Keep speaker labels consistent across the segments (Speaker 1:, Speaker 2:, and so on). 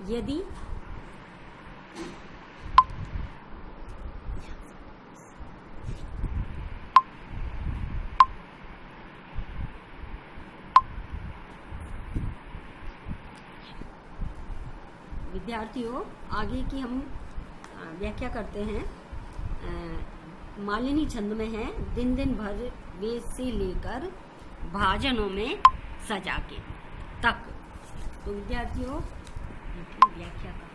Speaker 1: यदि विद्यार्थियों, आगे की हम व्याख्या करते हैं। मालिनी छंद में है दिन दिन भर वे से लेकर भाजनों में सजा के तक। तो विद्यार्थियों व्याख्या करें।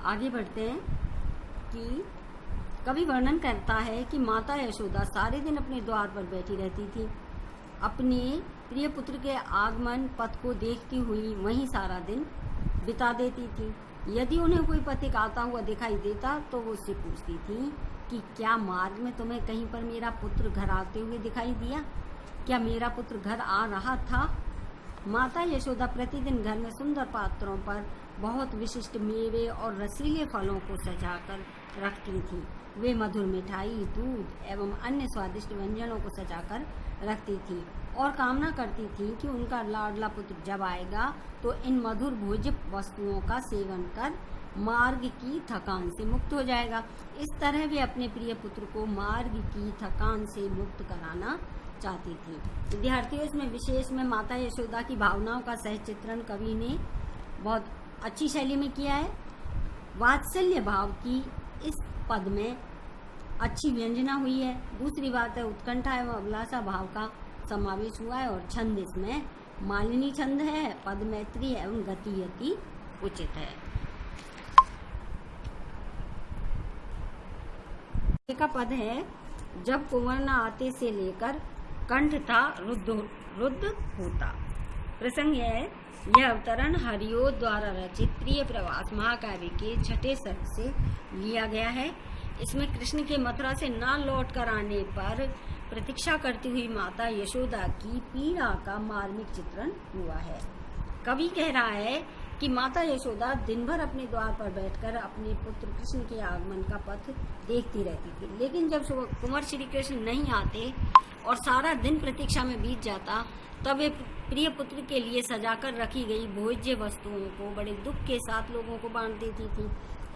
Speaker 1: आगे बढ़ते हैं कि कवि वर्णन करता है कि माता यशोदा सारे दिन अपने द्वार पर बैठी रहती थी, अपने प्रिय पुत्र के आगमन पथ को देखती हुई वहीं सारा दिन बिता देती थी। यदि उन्हें कोई पथिक आता हुआ दिखाई देता तो वो उससे पूछती थी कि क्या मार्ग में तुम्हें कहीं पर मेरा पुत्र घर आते हुए दिखाई दिया? क्या मेरा पुत्र घर आ रहा था? माता यशोदा प्रतिदिन घर में सुंदर पात्रों पर बहुत विशिष्ट मेवे और रसीले फलों को सजाकर रखती थी। वे मधुर मिठाई, दूध एवं अन्य स्वादिष्ट व्यंजनों को सजाकर रखती थी और कामना करती थी कि उनका लाडला पुत्र जब आएगा तो इन मधुर भोज्य वस्तुओं का सेवन कर मार्ग की थकान से मुक्त हो जाएगा। इस तरह वे अपने प्रिय पुत्र को मार्ग की थकान से मुक्त कराना चाहती थी। विद्यार्थियों, इसमें विशेष में माता यशोदा की भावनाओं का सह चित्रण कवि ने बहुत अच्छी शैली में किया है। वात्सल्य भाव की इस पद में अच्छी व्यंजना हुई है। दूसरी बात है उत्कंठा एवं अभिलाषा भाव का समावेश हुआ है और छंद इसमें मालिनी छंद है। पद मैत्री एवं गति अति उचित है। का पद है जब कुंवर न आते से लेकर कंठ था रुद्ध होता। प्रसंग है यह अवतरण हरिओ द्वारा रचित प्रिय प्रवास महाकाव्य के छठे सर्ग से लिया गया है। इसमें कृष्ण के मथुरा से न लौट कर आने पर प्रतीक्षा करती हुई माता यशोदा की पीड़ा का मार्मिक चित्रण हुआ है। कवि कह रहा है कि माता यशोदा दिन भर अपने द्वार पर बैठकर अपने पुत्र कृष्ण के आगमन का पथ देखती रहती थी, लेकिन जब कुंवर श्री कृष्ण नहीं आते और सारा दिन प्रतीक्षा में बीत जाता तब वे प्रिय पुत्र के लिए सजाकर रखी गई भोज्य वस्तुओं को बड़े दुख के साथ लोगों को बांट देती थी।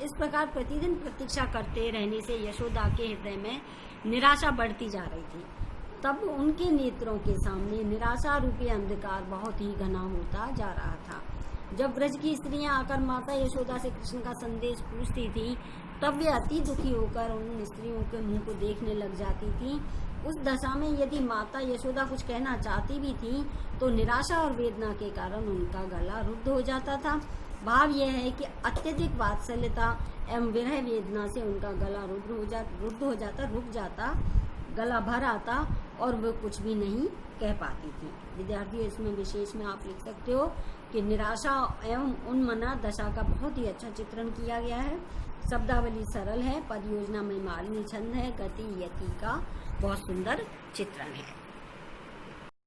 Speaker 1: इस प्रकार प्रतिदिन प्रतीक्षा करते रहने से यशोदा के हृदय में निराशा बढ़ती जा रही थी। तब उनके नेत्रों के सामने निराशा रूपी अंधकार बहुत ही घना होता जा रहा था। जब ब्रज की स्त्रियां आकर माता यशोदा से कृष्ण का संदेश पूछती थी तब वे अति दुखी होकर उन स्त्रियों के मुंह को देखने लग जाती थी। उस दशा में यदि माता यशोदा कुछ कहना चाहती भी थी तो निराशा और वेदना के कारण उनका गला रुद्ध हो जाता था। भाव यह है कि अत्यधिक वात्सल्यता एवं विरह वेदना से उनका गला रुक जाता, गला भर आता और वो कुछ भी नहीं कह पाती थी। विद्यार्थियों, इसमें विशेष में आप लिख सकते हो कि निराशा एवं उन्मना दशा का बहुत ही अच्छा चित्रण किया गया है। शब्दावली सरल है, पद योजना में मालिनी छंद है, गति यति का बहुत सुंदर चित्रण है।